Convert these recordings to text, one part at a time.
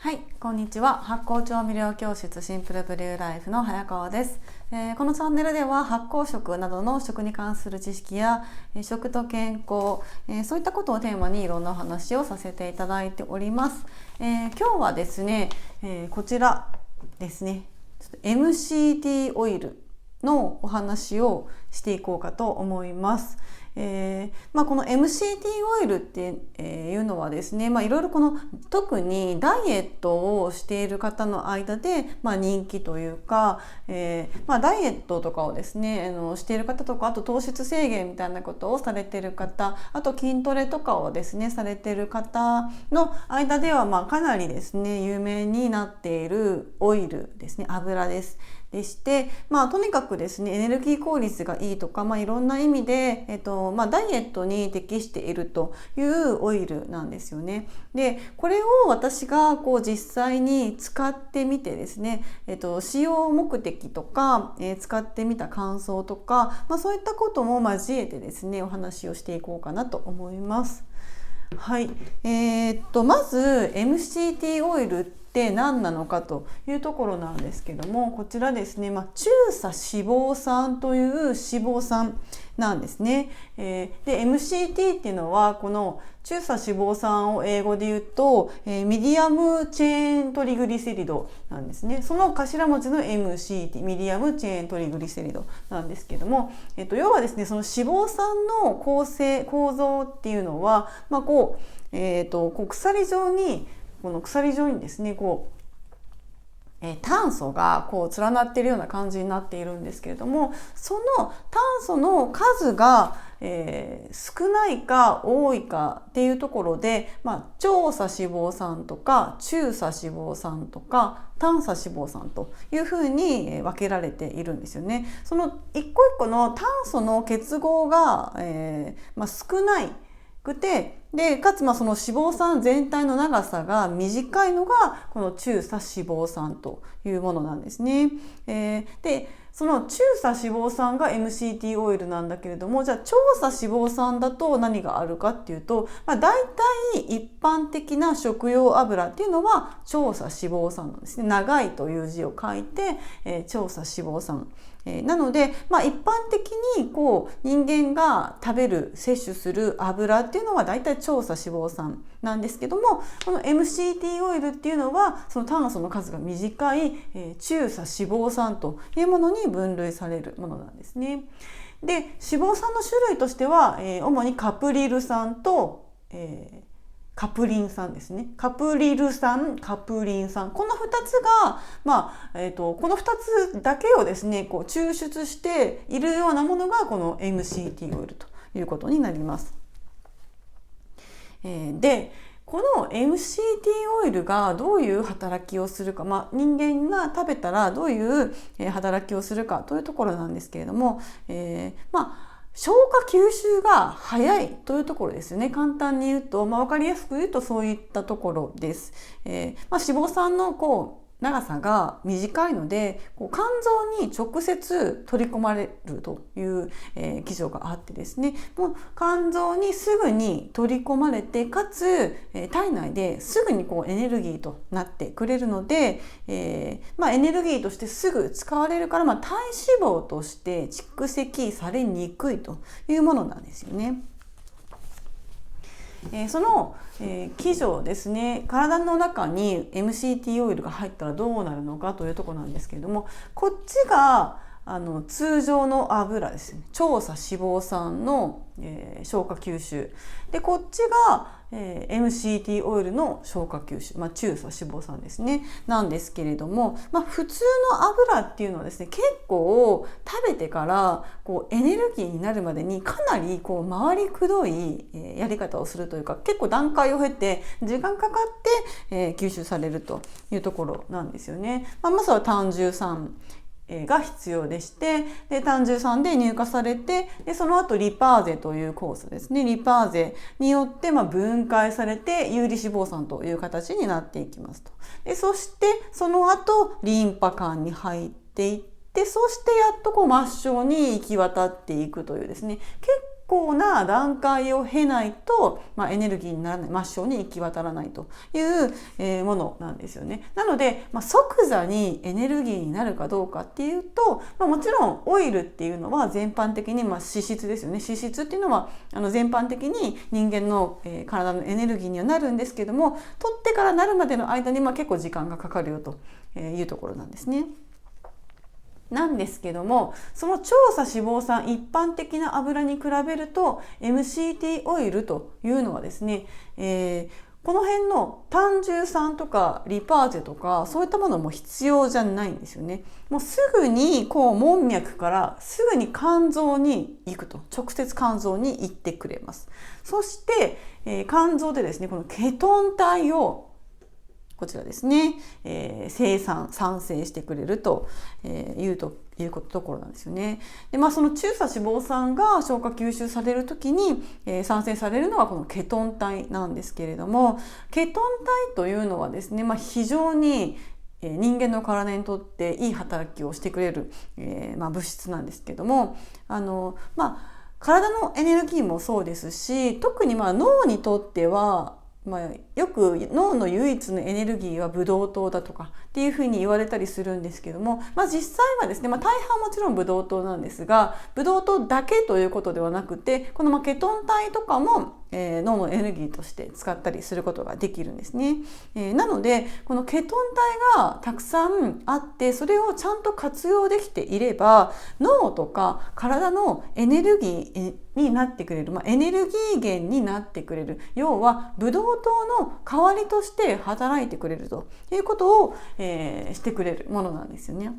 はい、こんにちは。発酵調味料教室シンプルブリューライフの早川です。このチャンネルでは発酵食などの食に関する知識や食と健康、そういったことをテーマにいろんなお話をさせていただいております。今日はですね、こちらですね、MCT オイルのお話をしていこうかと思います。この MCT オイルっていうのはですね、いろいろ特にダイエットをしている方の間で、人気というか、ダイエットとかをですねしている方とか、あと糖質制限みたいなことをされている方、あと筋トレとかをですねされている方の間ではかなりですね有名になっているオイルですね、油です。でして、とにかくですねエネルギー効率がいいとか、いろんな意味で、ダイエットに適しているというオイルなんですよね。でこれを私が実際に使ってみてですね、使用目的とか、使ってみた感想とか、そういったことも交えてですねお話をしていこうかなと思います。はい、まず MCT オイルって何なのかというところなんですけども、こちらですね、中鎖脂肪酸という脂肪酸なんですね。で MCT っていうのはこの中鎖脂肪酸を英語で言うと、ミディアムチェーントリグリセリドなんですね。その頭文字の MCT、ミディアムチェーントリグリセリドなんですけども、要はですねその脂肪酸の構造っていうのは、鎖状にですね炭素が連なっているような感じになっているんですけれども、その炭素の数が、少ないか多いかっていうところで、長鎖脂肪酸とか中鎖脂肪酸とか短鎖脂肪酸というふうに分けられているんですよね。その一個一個の炭素の結合が、少ないくて、でかつその脂肪酸全体の長さが短いのがこの中鎖脂肪酸というものなんですね。でその中鎖脂肪酸が MCT オイルなんだけれども、じゃあ長鎖脂肪酸だと何があるかっていうと、だいたい一般的な食用油っていうのは長鎖脂肪酸なんですね。長いという字を書いて、長鎖脂肪酸。なので、一般的に人間が食べる摂取する油っていうのはだいたい長鎖脂肪酸なんですけども、この MCT オイルっていうのはその炭素の数が短い、中鎖脂肪酸というものに分類されるものなんですね。で脂肪酸の種類としては、主にカプリル酸と、カプリン酸ですね。カプリル酸、カプリン酸。この2つが、この2つだけをですね、抽出しているようなものがこの MCT オイルということになります。で、この MCT オイルがどういう働きをするか、人間が食べたらどういう働きをするかというところなんですけれども、消化吸収が早いというところですよね。簡単に言うと、分かりやすく言うとそういったところです。脂肪酸の長さが短いので肝臓に直接取り込まれるという、記述があってですね、もう肝臓にすぐに取り込まれて、かつ、体内ですぐにエネルギーとなってくれるので、エネルギーとしてすぐ使われるから、体脂肪として蓄積されにくいというものなんですよね。その、基準ですね、体の中に MCT オイルが入ったらどうなるのかというところなんですけれども、こっちが通常の油ですね、長鎖脂肪酸の、消化吸収で、こっちが、MCT オイルの消化吸収、中鎖脂肪酸ですねなんですけれども、普通の油っていうのはですね、結構食べてからエネルギーになるまでにかなり回りくどいやり方をするというか、結構段階を経て時間かかって、吸収されるというところなんですよね。まずは単重酸が必要でして、で単重酸で乳化されて、でその後リパーゼという酵素ですね、リパーゼによって分解されて有利脂肪酸という形になっていきますと。でそしてその後リンパ管に入っていって、そしてやっと末梢に行き渡っていくというですね、結構な段階を経ないと、エネルギーにならない、末梢に行き渡らないという、ものなんですよね。なので、即座にエネルギーになるかどうかっていうと、もちろんオイルっていうのは全般的に、脂質ですよね。脂質っていうのは全般的に人間の、体のエネルギーにはなるんですけども、取ってからなるまでの間に、結構時間がかかるよというところなんですね。なんですけども、その長鎖脂肪酸、一般的な油に比べると MCT オイルというのはですね、この辺の胆汁酸とかリパーゼとかそういったものも必要じゃないんですよね。もうすぐに門脈からすぐに肝臓に行くと、直接肝臓に行ってくれます。そして、肝臓でですね、このケトン体をこちらですね、産生してくれるというところなんですよね。で、その中鎖脂肪酸が消化吸収されるときに、産生されるのはこのケトン体なんですけれども、ケトン体というのはですね、非常に人間の体にとっていい働きをしてくれる、物質なんですけども、体のエネルギーもそうですし、特に脳にとってはよく脳の唯一のエネルギーはブドウ糖だとかっていうふうに言われたりするんですけども、実際はですね、大半はもちろんブドウ糖なんですが、ブドウ糖だけということではなくて、このケトン体とかも脳のエネルギーとして使ったりすることができるんですね。なのでこのケトン体がたくさんあって、それをちゃんと活用できていれば、脳とか体のエネルギーになってくれる、エネルギー源になってくれる、要はブドウ糖の代わりとして働いてくれるということを、してくれるものなんですよね。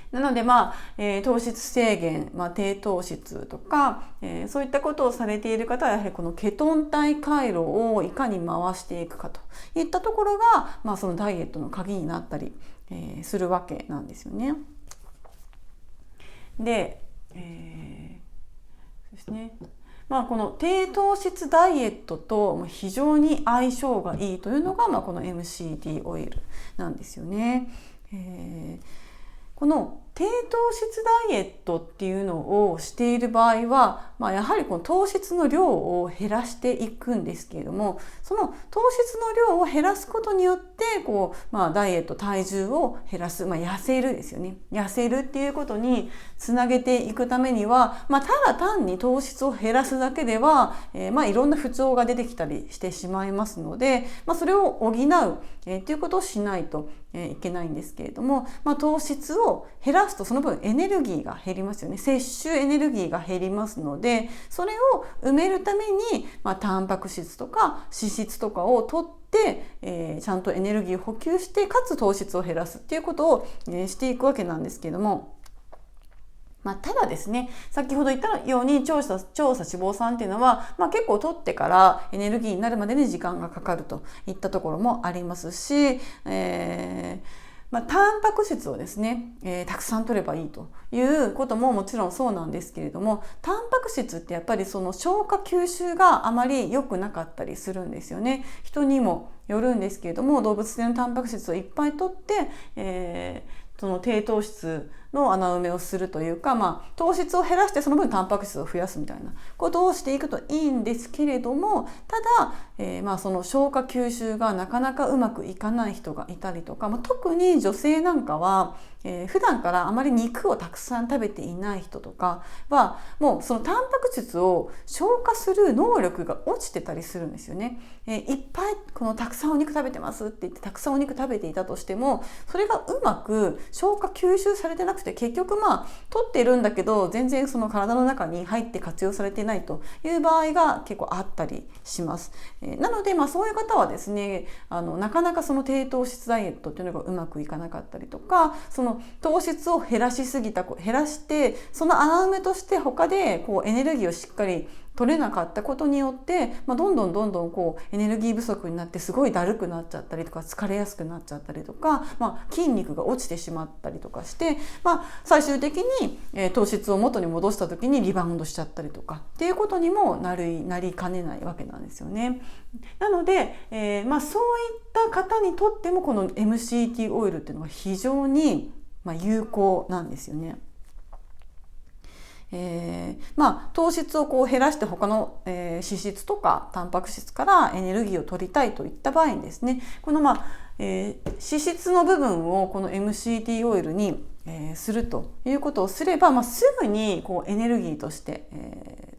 なので糖質制限、低糖質とか、そういったことをされている方はやはりこのケトン体回路をいかに回していくかといったところが、そのダイエットの鍵になったり、するわけなんですよね。で、そうですね。この低糖質ダイエットと非常に相性がいいというのが、この MCT オイルなんですよね。この低糖質ダイエットっていうのをしている場合は、やはりこの糖質の量を減らしていくんですけれども、その糖質の量を減らすことによってダイエット、体重を減らす、痩せるですよね。痩せるっていうことにつなげていくためには、ただ単に糖質を減らすだけでは、いろんな不調が出てきたりしてしまいますので、それを補う、っていうことをしないといけないんですけれども、糖質を減らすとその分エネルギーが減りますよね。摂取エネルギーが減りますので、それを埋めるために、タンパク質とか脂質とかを取って、ちゃんとエネルギーを補給して、かつ糖質を減らすっていうことを、していくわけなんですけれども、ただですね、先ほど言ったように長鎖脂肪酸っていうのは、結構取ってからエネルギーになるまでに時間がかかるといったところもありますし、タンパク質をですね、たくさん取ればいいということももちろんそうなんですけれども、タンパク質ってやっぱりその消化吸収があまり良くなかったりするんですよね。人にもよるんですけれども、動物性のタンパク質をいっぱい取って、その低糖質の穴埋めをするというか、糖質を減らしてその分タンパク質を増やすみたいなことをしていくといいんですけれども、ただ、その消化吸収がなかなかうまくいかない人がいたりとか、特に女性なんかは、普段からあまり肉をたくさん食べていない人とかは、もうそのタンパク質を消化する能力が落ちてたりするんですよね。いっぱいたくさんお肉食べてますって言ってたくさんお肉食べていたとしても、それがうまく消化吸収されてなくて、結局取っているんだけど全然その体の中に入って活用されていないという場合が結構あったりします。なのでそういう方はですね、なかなかその低糖質ダイエットっていうのがうまくいかなかったりとか、その糖質を減らしてその穴埋めとして他でエネルギーをしっかり取れなかったことによって、どんどんエネルギー不足になってすごいだるくなっちゃったりとか、疲れやすくなっちゃったりとか、筋肉が落ちてしまったりとかして、最終的に、糖質を元に戻した時にリバウンドしちゃったりとかっていうことにもなりかねないわけなんですよね。なので、そういった方にとってもこの MCT オイルっていうのは非常に有効なんですよね。糖質をこう減らして他の、脂質とかタンパク質からエネルギーを取りたいといった場合にですね、この脂質の部分をこの MCT オイルに、するということをすれば、すぐにこうエネルギーとして、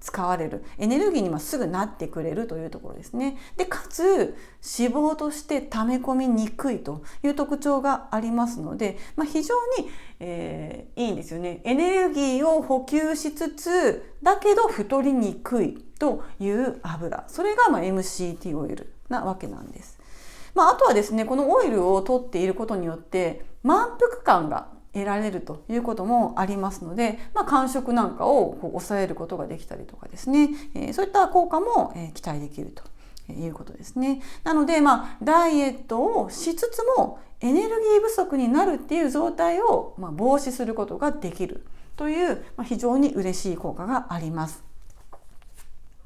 使われる、エネルギーにすぐなってくれるというところですね。でかつ脂肪として溜め込みにくいという特徴がありますので、非常に、いいんですよね。エネルギーを補給しつつだけど太りにくいという油、それがMCT オイルなわけなんです。あとはですね、このオイルを取っていることによって満腹感が得られるということもありますので、間食なんかを抑えることができたりとかですね、そういった効果も、期待できるということですね。なので、ダイエットをしつつもエネルギー不足になるっていう状態を、防止することができるという、非常に嬉しい効果があります。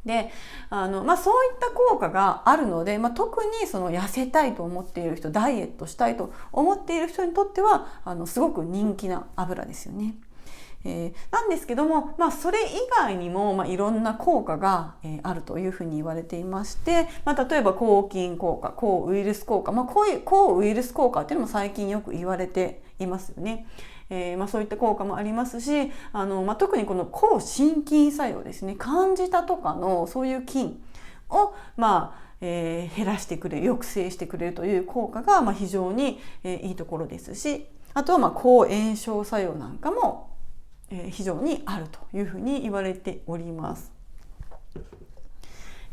でそういった効果があるので、特にその痩せたいと思っている人、ダイエットしたいと思っている人にとってはすごく人気な油ですよね。なんですけども、それ以外にも、いろんな効果が、あるというふうに言われていまして、例えば抗菌効果、抗ウイルス効果、抗ウイルス効果っていうのも最近よく言われていますよね。そういった効果もありますし、特にこの抗心筋作用ですね、カンジダとかのそういう菌を、減らしてくれる、抑制してくれるという効果が、非常に、いいところですし、あとは抗炎症作用なんかも、非常にあるというふうに言われております。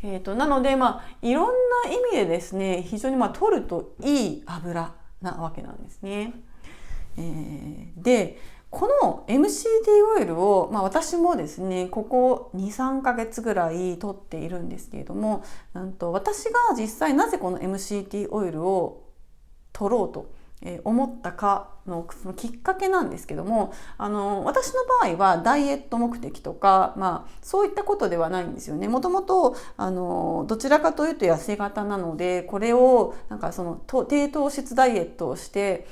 なので、いろんな意味でですね、非常に取るといい油なわけなんですね。でこの MCT オイルを、私もですねここ 2,3 ヶ月ぐらい取っているんですけれども、私が実際なぜこの MCT オイルを取ろうと思ったかのそのきっかけなんですけども、私の場合はダイエット目的とか、そういったことではないんですよね。もともとどちらかというと痩せ型なので、これをその低糖質ダイエットをして、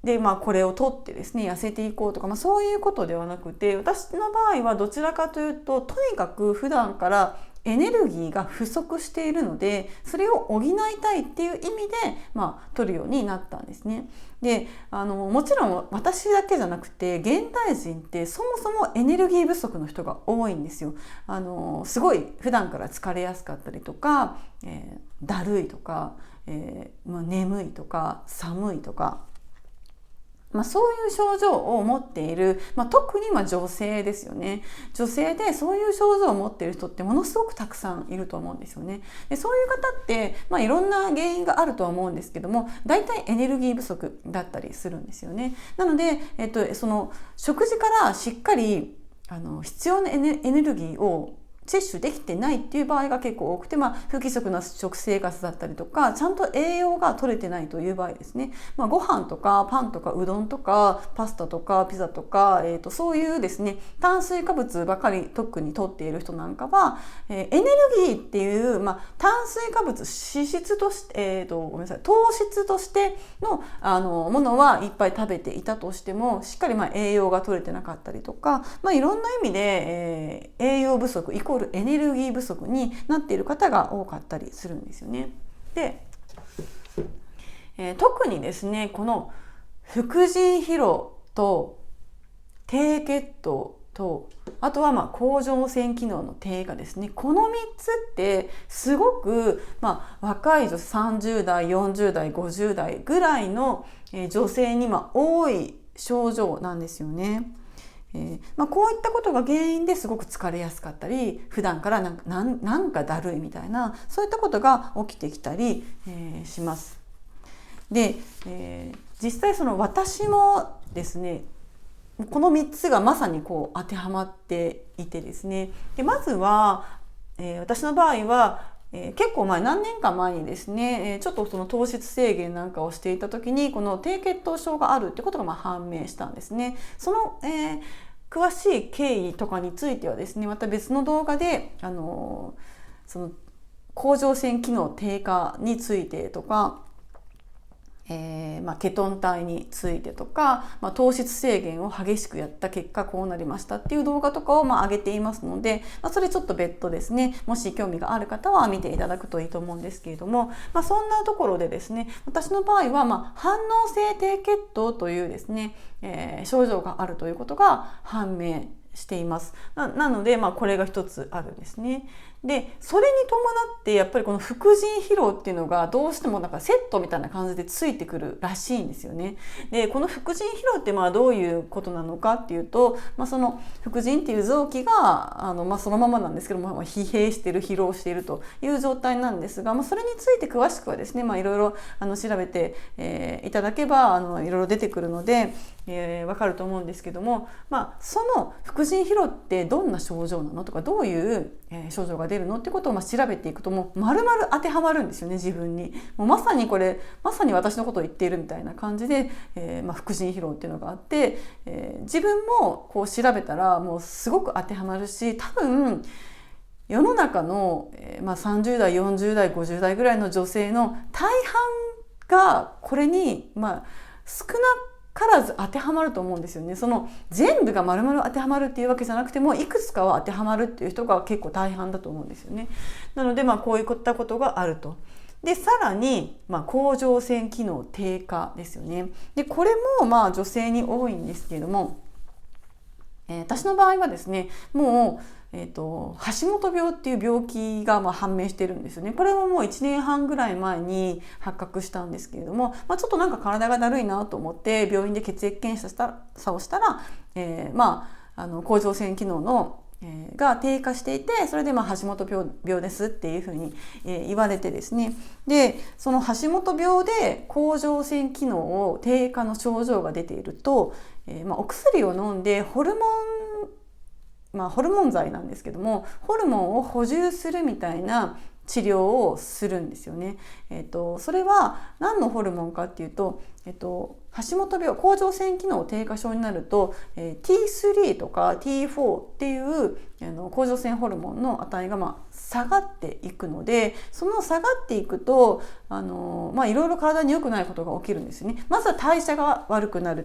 でこれを取ってですね痩せていこうとか、そういうことではなくて、私の場合はどちらかというと、とにかく普段からエネルギーが不足しているので、それを補いたいっていう意味で、取るようになったんですね。でもちろん私だけじゃなくて、現代人ってそもそもエネルギー不足の人が多いんですよ。すごい普段から疲れやすかったりとか、だるいとか、眠いとか寒いとか、そういう症状を持っている、特に女性ですよね。女性でそういう症状を持っている人ってものすごくたくさんいると思うんですよね。でそういう方って、いろんな原因があるとは思うんですけども、大体エネルギー不足だったりするんですよね。なので、その食事からしっかり必要なエネルギーを摂取できてないっていう場合が結構多くて、不規則な食生活だったりとか、ちゃんと栄養が取れてないという場合ですね、ご飯とかパンとかうどんとかパスタとかピザとか、そういうですね炭水化物ばかり特に取っている人なんかは、エネルギーっていう、炭水化物脂質として、糖質としての、ものはいっぱい食べていたとしても、しっかり栄養が取れてなかったりとか、いろんな意味で、栄養不足イコールエネルギー不足になっている方が多かったりするんですよね。で、特にですねこの副腎疲労と低血糖と、あとは甲状腺機能の低下ですね。この3つってすごく、若い女性30代40代50代ぐらいの女性に多い症状なんですよね。こういったことが原因ですごく疲れやすかったり、普段からなんかだるいみたいな、そういったことが起きてきたり、します。で、実際その私もですねこの3つがまさに当てはまっていてですね、でまずは、私の場合は結構何年か前にですねちょっとその糖質制限なんかをしていた時に、この低血糖症があるってことが判明したんですね。その、詳しい経緯とかについてはですね、また別の動画でその甲状腺機能低下についてとか、ケトン体についてとか、糖質制限を激しくやった結果こうなりましたっていう動画とかを上げていますので、それちょっと別途ですね、もし興味がある方は見ていただくといいと思うんですけれども、そんなところでですね、私の場合は反応性低血糖というですね、症状があるということが判明しています。なので、これが一つあるんですね。でそれに伴ってやっぱりこの副腎疲労っていうのがどうしてもなんかセットみたいな感じでついてくるらしいんですよね。でこの副腎疲労ってどういうことなのかっていうと、その副腎っていう臓器がそのままなんですけども、疲弊している疲労しているという状態なんですが、それについて詳しくはですね、いろいろ調べて、いただけばいろいろ出てくるので、わかると思うんですけども、その副腎疲労ってどんな症状なのとか、どういう、症状が出るのってことを調べていくと、もう丸々当てはまるんですよね、自分に。もうまさに私のことを言っているみたいな感じで、副腎疲労っていうのがあって、自分もこう調べたらもうすごく当てはまるし、多分世の中の、30代40代50代ぐらいの女性の大半がこれに、少なからず当てはまると思うんですよね。その全部が丸々当てはまるっていうわけじゃなくても、いくつかは当てはまるっていう人が結構大半だと思うんですよね。なのでこういったことがあると。でさらに、甲状腺機能低下ですよね。でこれも女性に多いんですけれども、私の場合はですね、もう橋本病っていう病気が判明してるんですよね。これはもう1年半ぐらい前に発覚したんですけれども、ちょっとなんか体がだるいなと思って病院で血液検査をしたら、甲状腺機能のが低下していて、それで橋本病ですっていうふうに言われてですね、でその橋本病で甲状腺機能を低下の症状が出ていると、お薬を飲んでホルモン剤なんですけども、ホルモンを補充するみたいな治療をするんですよね。それは何のホルモンかっていうと、橋本病、甲状腺機能低下症になると、T3 とか T4 っていう甲状腺ホルモンの値が下がっていくので、その下がっていくといろいろ体に良くないことが起きるんですよね。まずは代謝が悪くなっ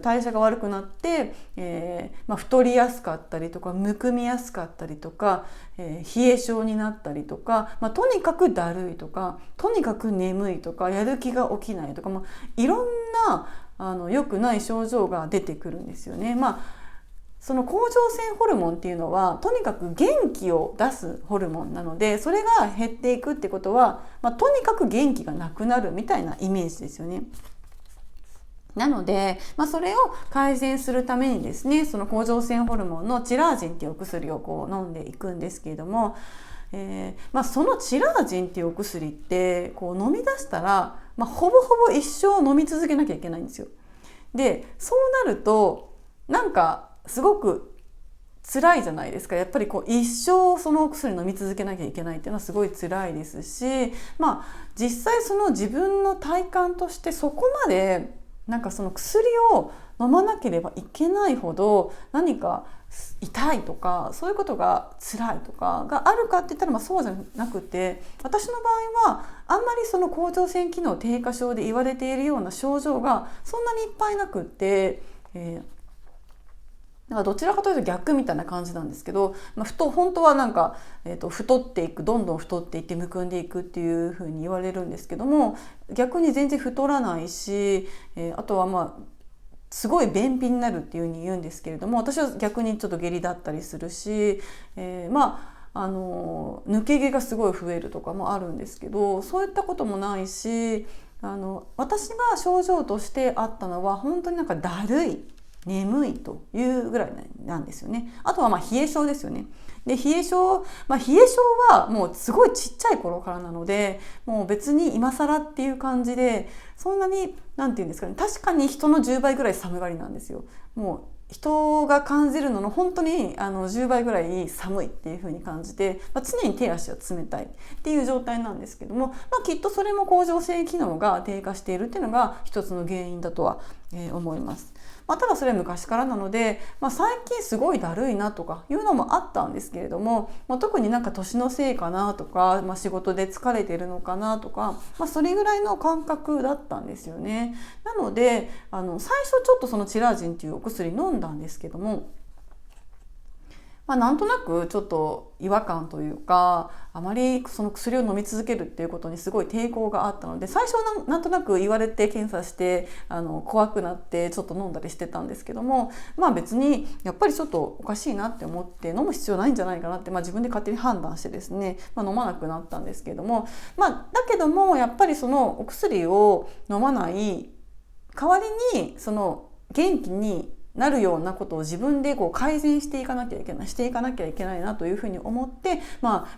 て、太りやすかったりとか、むくみやすかったりとか、冷え症になったりとか、とにかくだるいとか、とにかく眠いとか、やる気が起きないとか、いろんな良くない症状が出てくるんですよね。その甲状腺ホルモンっていうのはとにかく元気を出すホルモンなので、それが減っていくってことは、とにかく元気がなくなるみたいなイメージですよね。なので、それを改善するためにですね、その甲状腺ホルモンのチラージンっていうお薬を飲んでいくんですけれども、そのチラージンっていうお薬って飲み出したら、ほぼほぼ一生飲み続けなきゃいけないんですよ。でそうなるとなんかすごく辛いじゃないですか。やっぱり一生そのお薬飲み続けなきゃいけないっていうのはすごい辛いですし、実際その自分の体感としてそこまでなんかその薬を飲まなければいけないほど何か痛いとかそういうことが辛いとかがあるかって言ったらそうじゃなくて、私の場合はあんまりその甲状腺機能低下症で言われているような症状がそんなにいっぱいなくって、だからどちらかというと逆みたいな感じなんですけど、本当はなんか、太っていく、どんどん太っていってむくんでいくっていうふうに言われるんですけども、逆に全然太らないし、あとはすごい便秘になるっていうふうに言うんですけれども、私は逆にちょっと下痢だったりするし、抜け毛がすごい増えるとかもあるんですけど、そういったこともないし、私が症状としてあったのは本当になんかだるい、眠いというぐらいなんですよね。あとは冷え症ですよね。で冷え症はもうすごいちっちゃい頃からなので、もう別に今更っていう感じで、そんなになんていうんですかね、確かに人の10倍ぐらい寒がりなんですよ。もう人が感じるのの本当に10倍ぐらい寒いっていう風に感じて、常に手足は冷たいっていう状態なんですけども、きっとそれも甲状腺機能が低下しているっていうのが一つの原因だとは思います。ただそれは昔からなので、最近すごいだるいなとかいうのもあったんですけれども、特になんか年のせいかなとか、仕事で疲れてるのかなとか、それぐらいの感覚だったんですよね。なので最初ちょっとそのチラジンというお薬飲んだんですけども、なんとなくちょっと違和感というか、あまりその薬を飲み続けるっていうことにすごい抵抗があったので、最初はなんとなく言われて検査して怖くなってちょっと飲んだりしてたんですけども、別にやっぱりちょっとおかしいなって思って飲む必要ないんじゃないかなって、自分で勝手に判断してですね、飲まなくなったんですけども、だけどもやっぱりそのお薬を飲まない代わりにその元気になるようなことを自分で改善していかなきゃいけないなというふうに思って、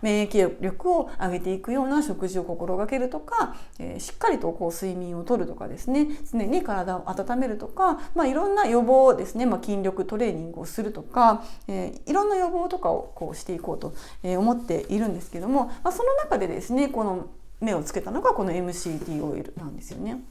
免疫力を上げていくような食事を心がけるとか、しっかりと睡眠をとるとかですね、常に体を温めるとか、いろんな予防ですね、筋力トレーニングをするとか、いろんな予防とかをしていこうと思っているんですけども、その中でですね、この目をつけたのがこの MCT オイルなんですよね。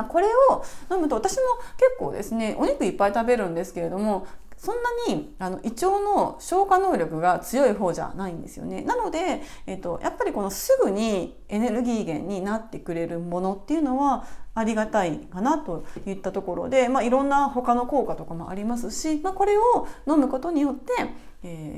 これを飲むと、私も結構ですねお肉いっぱい食べるんですけれども、そんなに胃腸の消化能力が強い方じゃないんですよね。なので、やっぱりこのすぐにエネルギー源になってくれるものっていうのはありがたいかなといったところで、いろんな他の効果とかもありますし、これを飲むことによって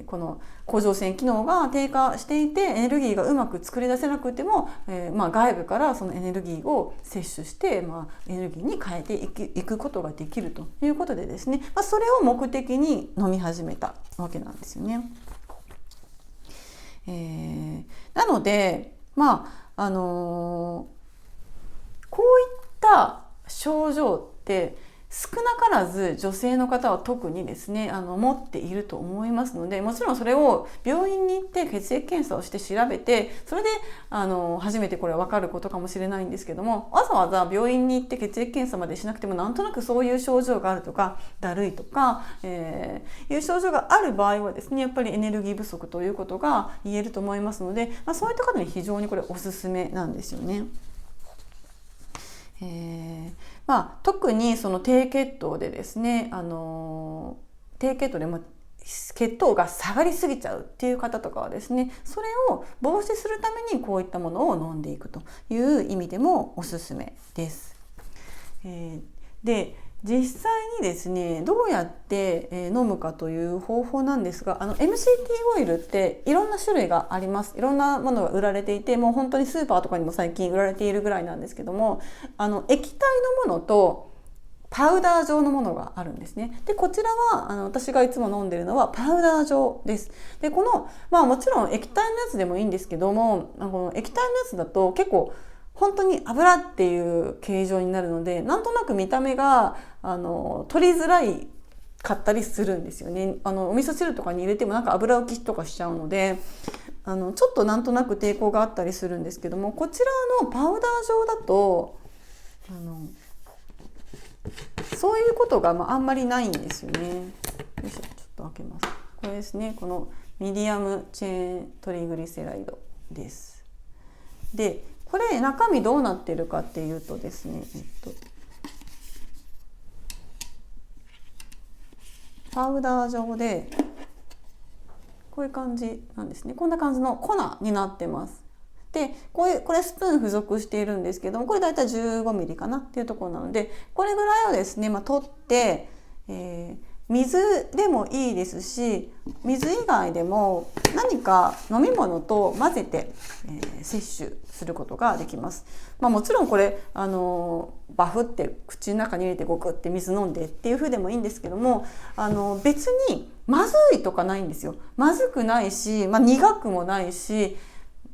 この甲状腺機能が低下していてエネルギーがうまく作り出せなくても、外部からそのエネルギーを摂取して、エネルギーに変えていくことができるということでですね、それを目的に飲み始めたわけなんですよね。なのでこういった症状って少なからず女性の方は特にですね持っていると思いますので、もちろんそれを病院に行って血液検査をして調べて、それで初めてこれは分かることかもしれないんですけども、わざわざ病院に行って血液検査までしなくてもなんとなくそういう症状があるとか、だるいとか、いう症状がある場合はですね、やっぱりエネルギー不足ということが言えると思いますので、そういった方に非常にこれおすすめなんですよね。特にその低血糖でですね、低血糖で血糖が下がりすぎちゃうっていう方とかはですね、それを防止するためにこういったものを飲んでいくという意味でもおすすめです。で実際にですねどうやって飲むかという方法なんですが、MCT オイルっていろんな種類があります。いろんなものが売られていて、もう本当にスーパーとかにも最近売られているぐらいなんですけども、液体のものとパウダー状のものがあるんですね。でこちらは私がいつも飲んでるのはパウダー状です。でこのもちろん液体のやつでもいいんですけども、この液体のやつだと結構本当に油っていう形状になるので、なんとなく見た目が取りづらいかったりするんですよね。お味噌汁とかに入れてもなんか油浮きとかしちゃうので、ちょっとなんとなく抵抗があったりするんですけども、こちらのパウダー状だとそういうことがあんまりないんですよね。よいしょ、ちょっと開けます。これですね、このミディアムチェーントリグリセライドです。でこれ中身どうなってるかっていうとですね、パウダー状でこういう感じなんですね。こんな感じの粉になってます。でこれスプーン付属しているんですけども、これだいたい15ミリかなっていうところなので、これぐらいをですね、取って、水でもいいですし、水以外でも何か飲み物と混ぜて、摂取することができます。もちろんこれバフって口の中に入れてゴクって水飲んでっていう風でもいいんですけども、別にまずいとかないんですよ。まずくないし、苦くもないし、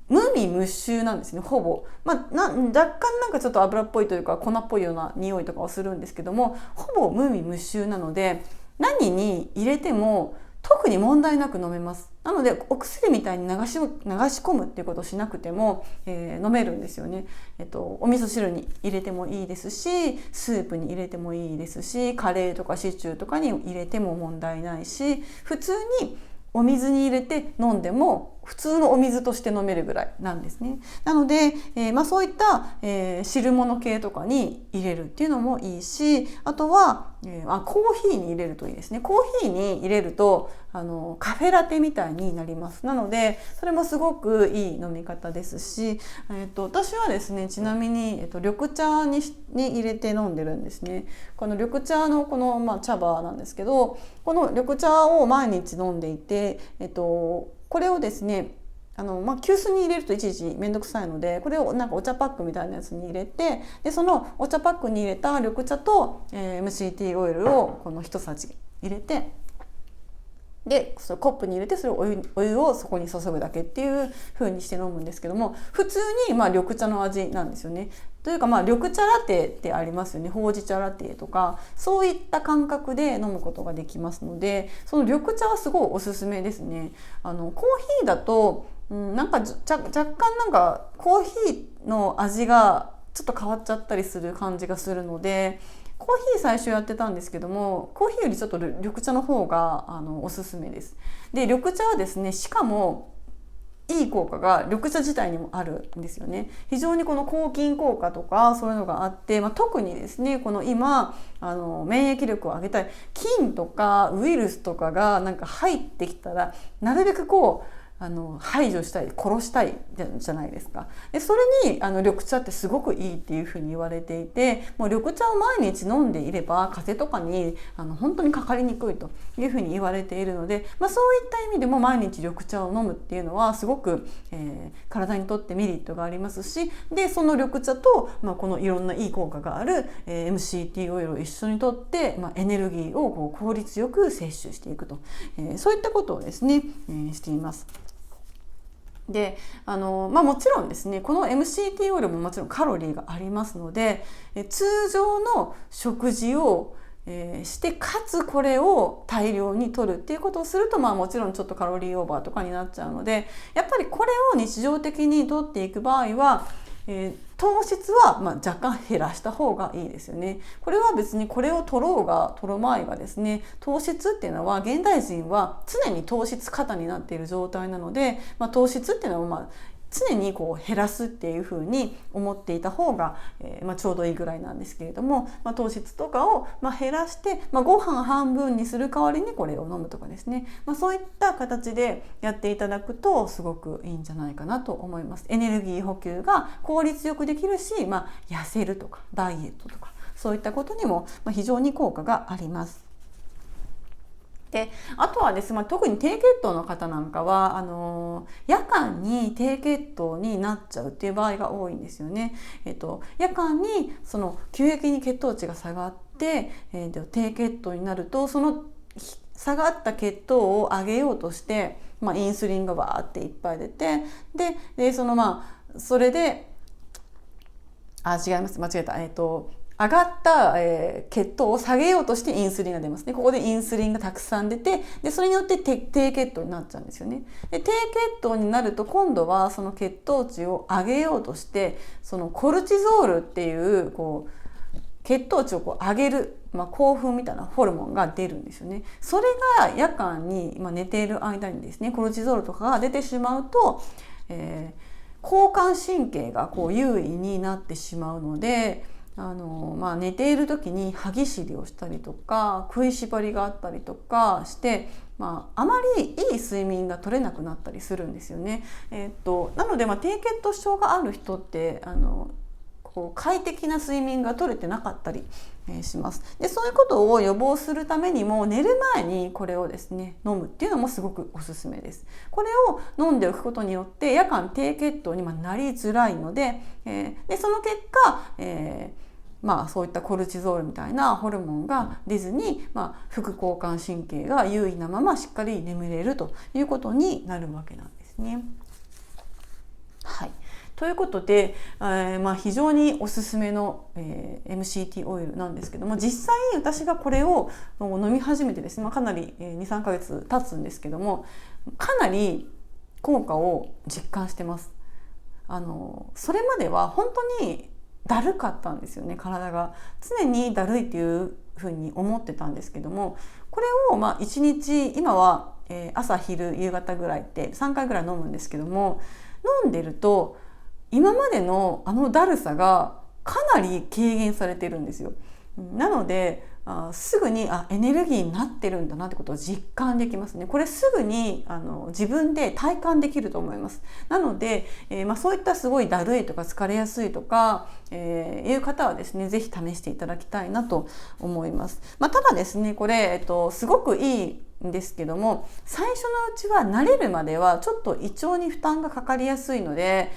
無味無臭なんですね、ほぼ。若干なんかちょっと油っぽいというか粉っぽいような匂いとかはするんですけども、ほぼ無味無臭なので何に入れても特に問題なく飲めます。なのでお薬みたいに流し込むっていうことをしなくても、飲めるんですよね。お味噌汁に入れてもいいですし、スープに入れてもいいですし、カレーとかシチューとかに入れても問題ないし、普通にお水に入れて飲んでも普通のお水として飲めるぐらいなんですね。なので、そういった、汁物系とかに入れるっていうのもいいし、あとは、コーヒーに入れるといいですね。コーヒーに入れるとカフェラテみたいになります。なのでそれもすごくいい飲み方ですし、私はですね、ちなみに、緑茶に入れて飲んでるんですね。この緑茶のこの、茶葉なんですけど、この緑茶を毎日飲んでいて、これをですね急須に入れるといちいちめんどくさいので、これをなんかお茶パックみたいなやつに入れて、でそのお茶パックに入れた緑茶と、MCT オイルをこの一さじ入れて、でそのコップに入れて、それをお湯をそこに注ぐだけっていう風にして飲むんですけども、普通に緑茶の味なんですよね。というか緑茶ラテってありますよね。ほうじ茶ラテとか、そういった感覚で飲むことができますので、その緑茶はすごいおすすめですね。コーヒーだとなんか若干なんかコーヒーの味がちょっと変わっちゃったりする感じがするので、コーヒー最初やってたんですけども、コーヒーよりちょっと緑茶の方がおすすめです。で緑茶はですね、しかもいい効果が緑茶自体にもあるんですよね。非常にこの抗菌効果とかそういうのがあって、特にですね、この今免疫力を上げたい菌とかウイルスとかがなんか入ってきたら、なるべく排除したい、殺したいじゃないですか。でそれに緑茶ってすごくいいっていうふうに言われていて、もう緑茶を毎日飲んでいれば風邪とかに本当にかかりにくいというふうに言われているので、そういった意味でも毎日緑茶を飲むっていうのはすごく、体にとってメリットがありますし、でその緑茶と、このいろんないい効果がある、MCT オイルを一緒にとって、エネルギーを効率よく摂取していくと、そういったことをですね、しています。でもちろんですね、この MCT オイルももちろんカロリーがありますので、通常の食事をしてかつこれを大量に摂るっていうことをすると、もちろんちょっとカロリーオーバーとかになっちゃうので、やっぱりこれを日常的に摂っていく場合は、糖質は若干減らした方がいいですよね。これは別にこれを取ろうが取るまいがですね、糖質っていうのは現代人は常に糖質過多になっている状態なので、糖質っていうのは常に減らすっていうふうに思っていた方が、ちょうどいいぐらいなんですけれども、糖質とかを減らして、ご飯半分にする代わりにこれを飲むとかですね、そういった形でやっていただくとすごくいいんじゃないかなと思います。エネルギー補給が効率よくできるし、痩せるとかダイエットとかそういったことにも非常に効果があります。であとはですね、特に低血糖の方なんかは夜間に低血糖になっちゃうっていう場合が多いんですよね。夜間に急激に血糖値が下がって、低血糖になると、その下がった血糖を上げようとして、インスリンがバーっていっぱい出て、でそれで違います、間違えた。上がった、血糖を下げようとしてインスリンが出ますね。ここでインスリンがたくさん出て、でそれによって低血糖になっちゃうんですよね。で低血糖になると、今度はその血糖値を上げようとして、そのコルチゾールっていう血糖値を上げる、興奮みたいなホルモンが出るんですよね。それが夜間に、寝ている間にですね、コルチゾールとかが出てしまうと、交感神経が優位になってしまうので、寝ている時に歯ぎしりをしたりとか食いしばりがあったりとかして、あまりいい睡眠が取れなくなったりするんですよね。なので、低血糖症がある人って快適な睡眠が取れてなかったりします。でそういうことを予防するためにも、寝る前にこれをですね飲むっていうのもすごくおすすめです。これを飲んでおくことによって夜間低血糖になりづらいので、でその結果、そういったコルチゾールみたいなホルモンが出ずに、副交感神経が優位なまましっかり眠れるということになるわけなんですね。はい。ということで、非常におすすめの、MCT オイルなんですけども、実際私がこれを飲み始めてですね、かなり 2,3 ヶ月経つんですけども、かなり効果を実感してます。それまでは本当にだるかったんですよね。体が常にだるいっていうふうに思ってたんですけども、これを1日今は朝昼夕方ぐらいって3回ぐらい飲むんですけども、飲んでると今までのだるさがかなり軽減されてるんですよ。なのですぐにエネルギーになってるんだなってことを実感できますね。これすぐに自分で体感できると思います。なので、そういったすごいだるいとか疲れやすいとか、いう方はですね、ぜひ試していただきたいなと思います。ただですね、これ、すごくいいんですけども、最初のうちは慣れるまではちょっと胃腸に負担がかかりやすいので、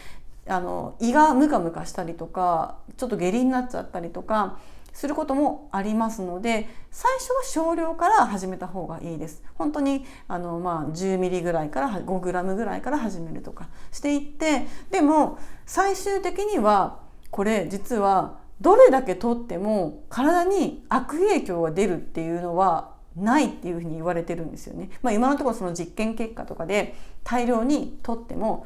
胃がムカムカしたりとか、ちょっと下痢になっちゃったりとかすることもありますので、最初は少量から始めた方がいいです。本当に10ミリぐらいから5グラムぐらいから始めるとかしていって、でも最終的にはこれ実はどれだけ取っても体に悪影響が出るっていうのはないっていうふうに言われてるんですよね。今のところその実験結果とかで大量に取っても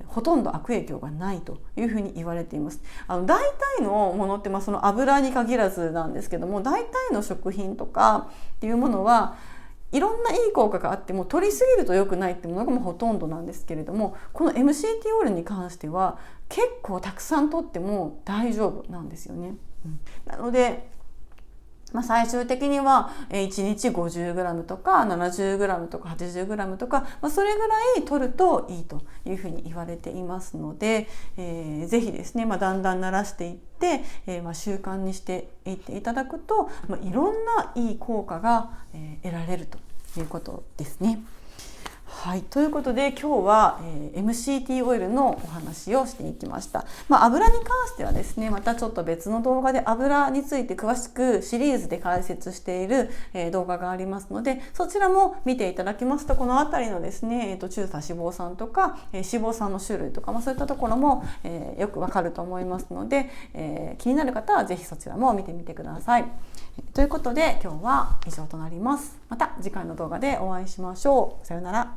ほとんど悪影響がないというふうに言われています。大体のものってその油に限らずなんですけども、大体の食品とかっていうものはいろんないい効果があっても取りすぎると良くないっていうものがもうほとんどなんですけれども、この MCT オイルに関しては結構たくさん取っても大丈夫なんですよね。なので最終的には1日 50g とか 70g とか 80g とか、それぐらい取るといいというふうに言われていますので、ぜひですね、だんだん慣らしていって、習慣にしていっていただくと、いろんないい効果が得られるということですね。はい、ということで今日は、MCT オイルのお話をしていきました。油に関してはですね、またちょっと別の動画で油について詳しくシリーズで解説している、動画がありますので、そちらも見ていただきますと、このあたりのですね、中鎖脂肪酸とか、脂肪酸の種類とか、そういったところも、よくわかると思いますので、気になる方はぜひそちらも見てみてください。ということで今日は以上となります。また次回の動画でお会いしましょう。さようなら。